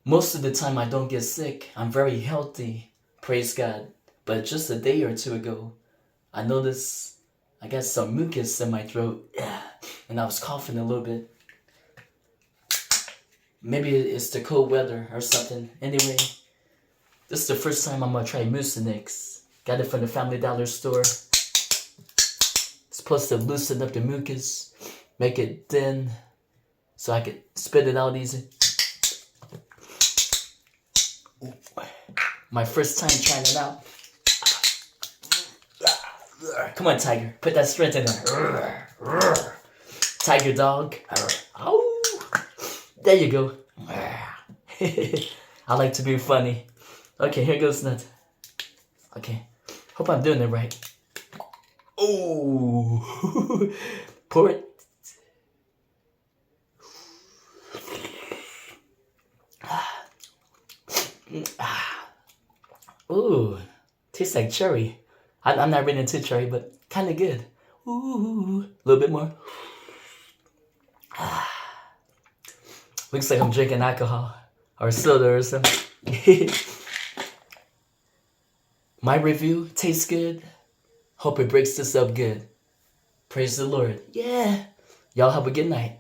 Most of the time I don't get sick. I'm very healthy. Praise God. But just a day or two ago, I noticed I got some mucus in my throat. Yeah. And I was coughing a little bit. Maybe it's the cold weather or something. Anyway, this is the first time I'm gonna try Mucinex. Got it from the Family Dollar store. It's supposed to loosen up the mucus, make it thin, so I could spit it out easy. My first time trying it out. Come on, Tiger. Put that strength in there. Tiger dog. Oh, there you go. I like to be funny. Okay, here goes nothing. Okay, hope I'm doing it right. Oh, pour it. Ooh, tastes like cherry. I'm not really into cherry, but kind of good. Ooh, a little bit more. Looks like I'm drinking alcohol or soda or something. My review tastes good. Hope it breaks this up good. Praise the Lord. Yeah. Y'all have a good night.